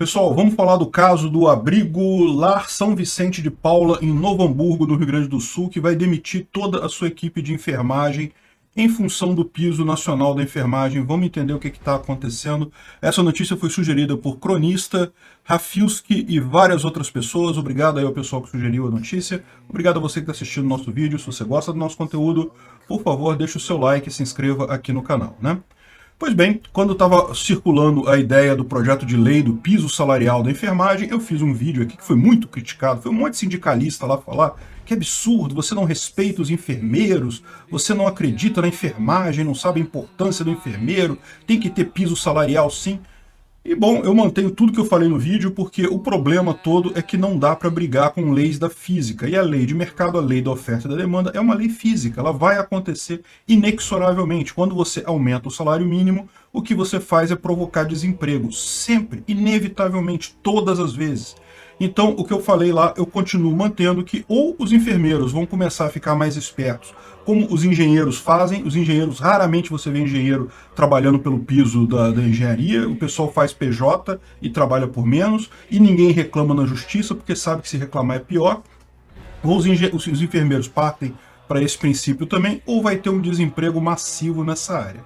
Pessoal, vamos falar do caso do abrigo Lar São Vicente de Paula, em Novo Hamburgo, no Rio Grande do Sul, que vai demitir toda a sua equipe de enfermagem em função do piso nacional da enfermagem. Vamos entender o que está acontecendo. Essa notícia foi sugerida por Cronista, Rafilski e várias outras pessoas. Obrigado aí ao pessoal que sugeriu a notícia. Obrigado a você que está assistindo o nosso vídeo. Se você gosta do nosso conteúdo, por favor, deixe o seu like e se inscreva aqui no canal, né? Pois bem, quando estava circulando a ideia do projeto de lei do piso salarial da enfermagem, eu fiz um vídeo aqui que foi muito criticado, foi um monte de sindicalista lá falar que absurdo, você não respeita os enfermeiros, você não acredita na enfermagem, não sabe a importância do enfermeiro, tem que ter piso salarial sim. E bom, eu mantenho tudo que eu falei no vídeo porque o problema todo é que não dá para brigar com leis da física. E a lei de mercado, a lei da oferta e da demanda, é uma lei física. Ela vai acontecer inexoravelmente. Quando você aumenta o salário mínimo, o que você faz é provocar desemprego. Sempre, inevitavelmente, todas as vezes. Então, o que eu falei lá, eu continuo mantendo que ou os enfermeiros vão começar a ficar mais espertos, como os engenheiros fazem. Os engenheiros, raramente você vê engenheiro trabalhando pelo piso da engenharia, o pessoal faz PJ e trabalha por menos, e ninguém reclama na justiça, porque sabe que se reclamar é pior. Ou os enfermeiros partem para esse princípio também, ou vai ter um desemprego massivo nessa área.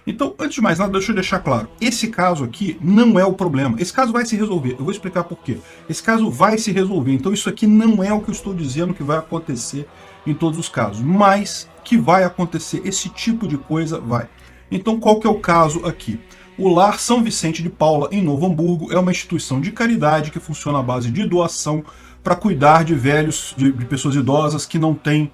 Então, antes de mais nada, deixa eu deixar claro, esse caso aqui não é o problema. Esse caso vai se resolver, eu vou explicar por quê. Esse caso vai se resolver, então isso aqui não é o que eu estou dizendo que vai acontecer em todos os casos, mas que vai acontecer esse tipo de coisa, vai. Então, qual que é o caso aqui? O Lar São Vicente de Paula, em Novo Hamburgo, é uma instituição de caridade que funciona à base de doação para cuidar de velhos, de pessoas idosas que não têm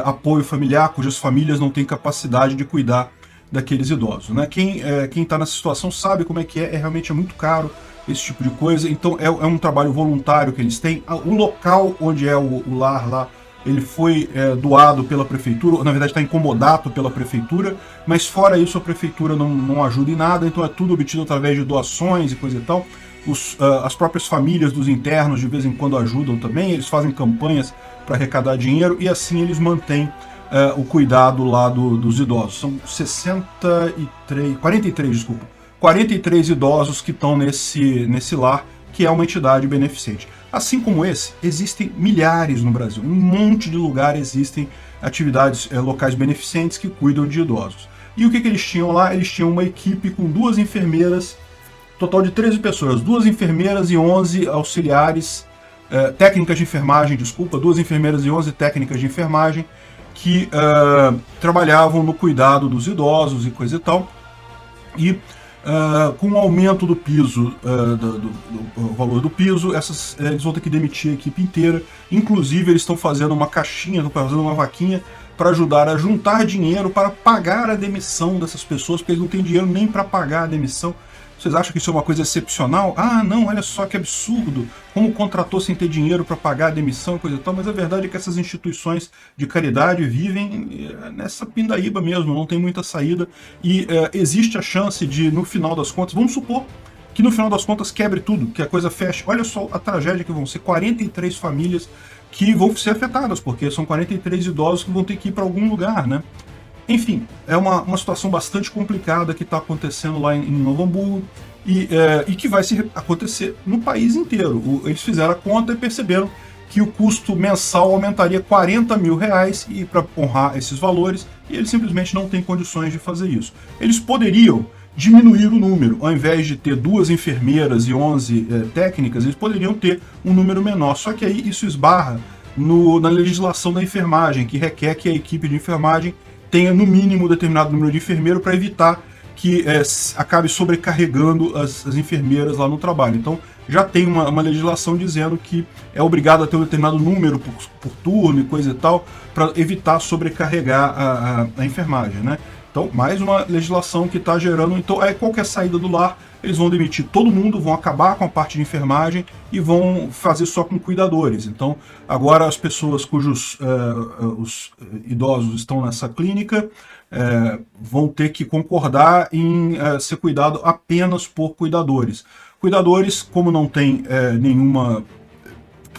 apoio familiar, cujas famílias não têm capacidade de cuidar daqueles idosos, né? Quem está nessa situação sabe como é que é realmente é muito caro esse tipo de coisa, então é um trabalho voluntário que eles têm. O local onde é o lar lá, ele foi doado pela prefeitura, na verdade está incomodato pela prefeitura, mas fora isso a prefeitura não ajuda em nada, então é tudo obtido através de doações e coisa e tal. As próprias famílias dos internos de vez em quando ajudam também, eles fazem campanhas para arrecadar dinheiro e assim eles mantêm o cuidado lá dos idosos. São 43 idosos que estão nesse lar, que é uma entidade beneficente. Assim como esse, existem milhares no Brasil. Um monte de lugar existem atividades locais beneficentes que cuidam de idosos. E o que eles tinham lá? Eles tinham uma equipe com 2 enfermeiras, total de 13 pessoas, 2 enfermeiras e 11 auxiliares, técnicas de enfermagem, desculpa, 2 enfermeiras e 11 técnicas de enfermagem, que trabalhavam no cuidado dos idosos e coisa e tal, e com o aumento do piso, do valor do piso, eles vão ter que demitir a equipe inteira. Inclusive eles estão fazendo uma caixinha, estão fazendo uma vaquinha para ajudar a juntar dinheiro para pagar a demissão dessas pessoas, porque eles não têm dinheiro nem para pagar a demissão. Vocês acham que isso é uma coisa excepcional? Ah, não, olha só que absurdo, como contratou sem ter dinheiro para pagar a demissão e coisa e tal, mas a verdade é que essas instituições de caridade vivem nessa pindaíba mesmo, não tem muita saída, e existe a chance de, no final das contas, vamos supor que no final das contas quebre tudo, que a coisa feche. Olha só a tragédia que vão ser 43 famílias que vão ser afetadas, porque são 43 idosos que vão ter que ir para algum lugar, né? Enfim, é uma situação bastante complicada que está acontecendo lá em Novo Hamburgo e que vai acontecer no país inteiro. Eles fizeram a conta e perceberam que o custo mensal aumentaria 40 mil reais para honrar esses valores, e eles simplesmente não têm condições de fazer isso. Eles poderiam diminuir o número, ao invés de ter 2 enfermeiras e 11 técnicas, eles poderiam ter um número menor, só que aí isso esbarra na legislação da enfermagem, que requer que a equipe de enfermagem tenha no mínimo determinado número de enfermeiro para evitar que acabe sobrecarregando as enfermeiras lá no trabalho. Então já tem uma legislação dizendo que é obrigado a ter um determinado número por turno e coisa e tal, para evitar sobrecarregar a enfermagem, né? Então, mais uma legislação que está gerando. Então, qual que é a saída do lar? Eles vão demitir todo mundo, vão acabar com a parte de enfermagem e vão fazer só com cuidadores. Então, agora as pessoas cujos os idosos estão nessa clínica vão ter que concordar em ser cuidado apenas por cuidadores. Cuidadores, como não tem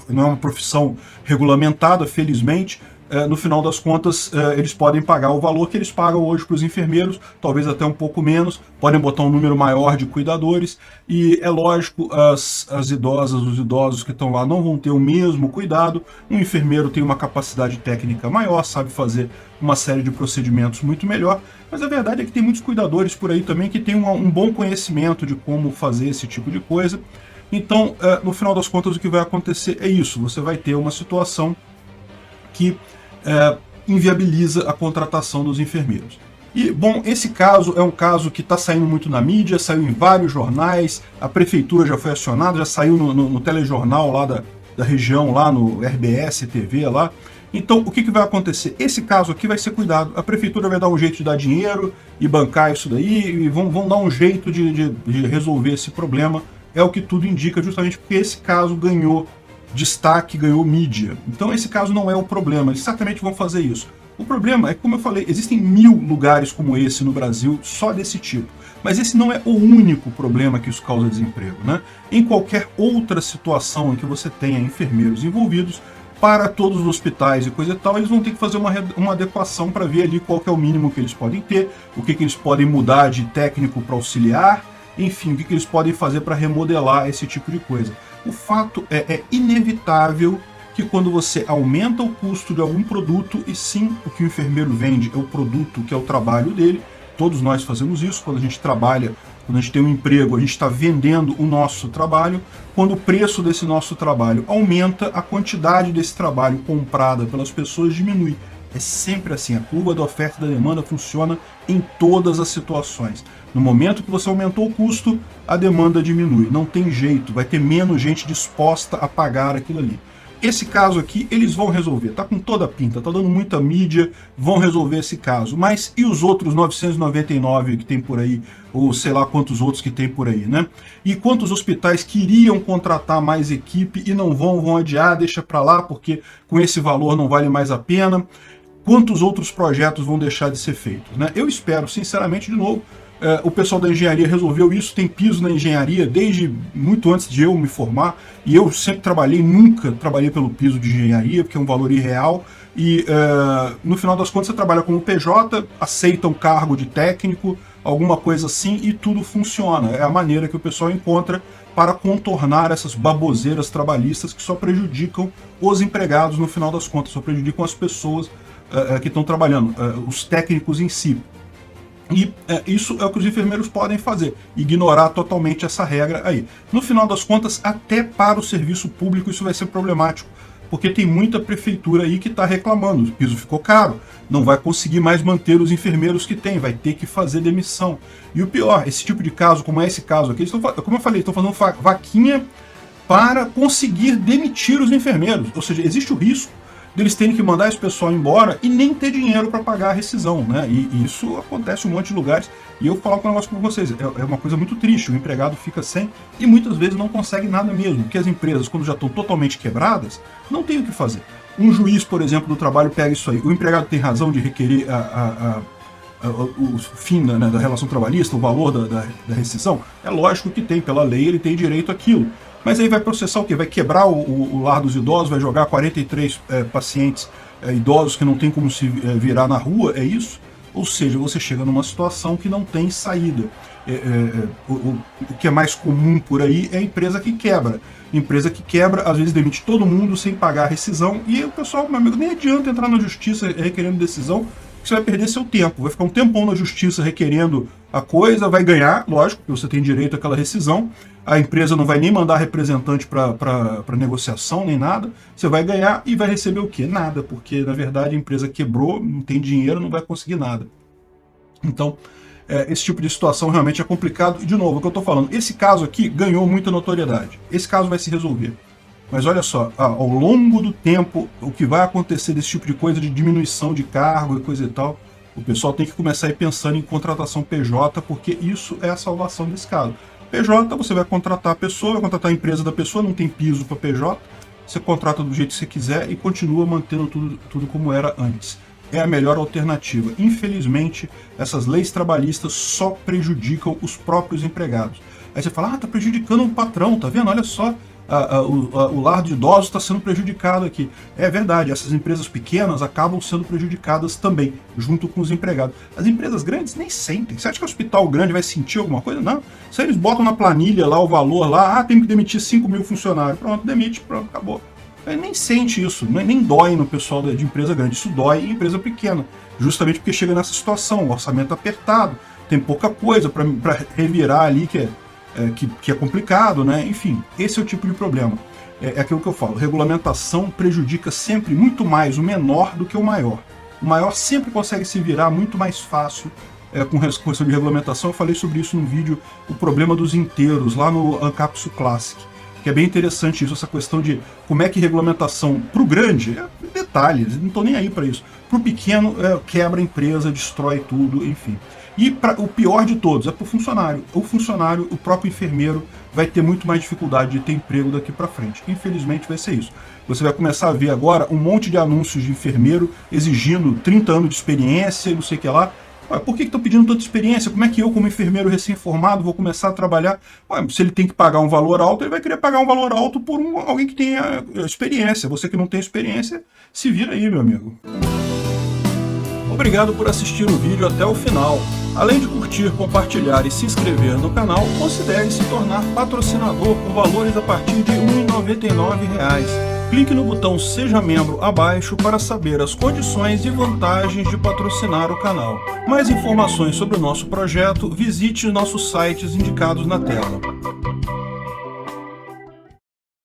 não é uma profissão regulamentada, felizmente, no final das contas, eles podem pagar o valor que eles pagam hoje para os enfermeiros, talvez até um pouco menos, podem botar um número maior de cuidadores, e é lógico, as idosas, os idosos que estão lá não vão ter o mesmo cuidado. Um enfermeiro tem uma capacidade técnica maior, sabe fazer uma série de procedimentos muito melhor, mas a verdade é que tem muitos cuidadores por aí também que têm um bom conhecimento de como fazer esse tipo de coisa. Então, no final das contas, o que vai acontecer é isso, você vai ter uma situação que inviabiliza a contratação dos enfermeiros. E, bom, esse caso é um caso que está saindo muito na mídia, saiu em vários jornais, a prefeitura já foi acionada, já saiu no telejornal lá da região, lá no RBS TV lá. Então, o que vai acontecer? Esse caso aqui vai ser cuidado, a prefeitura vai dar um jeito de dar dinheiro e bancar isso daí, e vão dar um jeito de resolver esse problema, é o que tudo indica, justamente porque esse caso ganhou destaque, ganhou mídia. Então esse caso não é o problema, eles certamente vão fazer isso. O problema é que, como eu falei, existem 1000 lugares como esse no Brasil, só desse tipo. Mas esse não é o único problema que isso causa desemprego, né? Em qualquer outra situação em que você tenha enfermeiros envolvidos, para todos os hospitais e coisa e tal, eles vão ter que fazer uma adequação para ver ali qual que é o mínimo que eles podem ter, o que eles podem mudar de técnico para auxiliar, enfim, o que eles podem fazer para remodelar esse tipo de coisa. O fato é inevitável que quando você aumenta o custo de algum produto, e sim, o que o enfermeiro vende é o produto, que é o trabalho dele, todos nós fazemos isso, quando a gente trabalha, quando a gente tem um emprego, a gente está vendendo o nosso trabalho, quando o preço desse nosso trabalho aumenta, a quantidade desse trabalho comprada pelas pessoas diminui. É sempre assim, a curva da oferta e da demanda funciona em todas as situações. No momento que você aumentou o custo, a demanda diminui. Não tem jeito, vai ter menos gente disposta a pagar aquilo ali. Esse caso aqui, eles vão resolver. Tá com toda a pinta, tá dando muita mídia, vão resolver esse caso. Mas e os outros 999 que tem por aí, ou sei lá quantos outros que tem por aí, né? E quantos hospitais queriam contratar mais equipe e não vão adiar, deixa pra lá, porque com esse valor não vale mais a pena. Quantos outros projetos vão deixar de ser feitos, né? Eu espero, sinceramente, de novo, o pessoal da engenharia resolveu isso, tem piso na engenharia desde muito antes de eu me formar, e eu sempre trabalhei, nunca trabalhei pelo piso de engenharia, porque é um valor irreal, e no final das contas você trabalha como PJ, aceita um cargo de técnico, alguma coisa assim, e tudo funciona. É a maneira que o pessoal encontra para contornar essas baboseiras trabalhistas que só prejudicam os empregados no final das contas, só prejudicam as pessoas que estão trabalhando, os técnicos em si. E isso é o que os enfermeiros podem fazer, ignorar totalmente essa regra aí. No final das contas, até para o serviço público isso vai ser problemático, porque tem muita prefeitura aí que está reclamando, o piso ficou caro, não vai conseguir mais manter os enfermeiros que tem, vai ter que fazer demissão. E o pior, esse tipo de caso, como é esse caso aqui, como eu falei, estão fazendo vaquinha para conseguir demitir os enfermeiros, ou seja, existe o risco deles terem que mandar esse pessoal embora e nem ter dinheiro para pagar a rescisão, né? E isso acontece em um monte de lugares. E eu falo um negócio com vocês, é uma coisa muito triste, o empregado fica sem e muitas vezes não consegue nada mesmo, porque as empresas, quando já estão totalmente quebradas, não tem o que fazer. Um juiz, por exemplo, do trabalho pega isso aí, o empregado tem razão de requerer o fim da relação trabalhista, o valor da rescisão? É lógico que tem, pela lei ele tem direito àquilo. Mas aí vai processar o quê? Vai quebrar o lar dos idosos, vai jogar 43 pacientes idosos que não tem como se virar na rua, é isso? Ou seja, você chega numa situação que não tem saída. O que é mais comum por aí é a empresa que quebra. Empresa que quebra, às vezes demite todo mundo sem pagar a rescisão, e o pessoal, meu amigo, nem adianta entrar na justiça requerendo decisão, que você vai perder seu tempo, vai ficar um tempão na justiça requerendo a coisa, vai ganhar, lógico, porque você tem direito àquela rescisão, a empresa não vai nem mandar representante para negociação, nem nada, você vai ganhar e vai receber o quê? Nada, porque na verdade a empresa quebrou, não tem dinheiro, não vai conseguir nada. Então, esse tipo de situação realmente é complicado, e de novo, o que eu estou falando, esse caso aqui ganhou muita notoriedade, esse caso vai se resolver. Mas olha só, ao longo do tempo, o que vai acontecer desse tipo de coisa, de diminuição de cargo e coisa e tal, o pessoal tem que começar a ir pensando em contratação PJ, porque isso é a salvação desse caso. PJ, você vai contratar a pessoa, vai contratar a empresa da pessoa, não tem piso para PJ, você contrata do jeito que você quiser e continua mantendo tudo como era antes. É a melhor alternativa. Infelizmente, essas leis trabalhistas só prejudicam os próprios empregados. Aí você fala, tá prejudicando o patrão, tá vendo? Olha só, o lar de idosos está sendo prejudicado aqui. É verdade, essas empresas pequenas acabam sendo prejudicadas também, junto com os empregados. As empresas grandes nem sentem. Você acha que o hospital grande vai sentir alguma coisa? Não. Se eles botam na planilha lá o valor, lá, tem que demitir 5 mil funcionários. Pronto, demite, pronto, acabou. Ele nem sente isso, nem dói no pessoal de empresa grande. Isso dói em empresa pequena, justamente porque chega nessa situação, o orçamento apertado, tem pouca coisa para revirar ali que é complicado, né? Enfim, esse é o tipo de problema. É aquilo que eu falo, regulamentação prejudica sempre muito mais o menor do que o maior. O maior sempre consegue se virar muito mais fácil com questão de regulamentação. Eu falei sobre isso no vídeo, o problema dos inteiros, lá no Ancapsu Classic, que é bem interessante isso, essa questão de como é que regulamentação para o grande, detalhes, não estou nem aí para isso. Para o pequeno, quebra a empresa, destrói tudo, enfim. E o pior de todos é para o funcionário. O funcionário, o próprio enfermeiro, vai ter muito mais dificuldade de ter emprego daqui para frente. Infelizmente vai ser isso. Você vai começar a ver agora um monte de anúncios de enfermeiro exigindo 30 anos de experiência e não sei o que lá. Ué, por que estão pedindo tanta experiência? Como é que eu, como enfermeiro recém-formado, vou começar a trabalhar? Ué, se ele tem que pagar um valor alto, ele vai querer pagar um valor alto por alguém que tenha experiência. Você que não tem experiência, se vira aí, meu amigo. Obrigado por assistir o vídeo até o final. Além de curtir, compartilhar e se inscrever no canal, considere se tornar patrocinador com valores a partir de R$ 1,99. Clique no botão Seja Membro abaixo para saber as condições e vantagens de patrocinar o canal. Mais informações sobre o nosso projeto, visite nossos sites indicados na tela.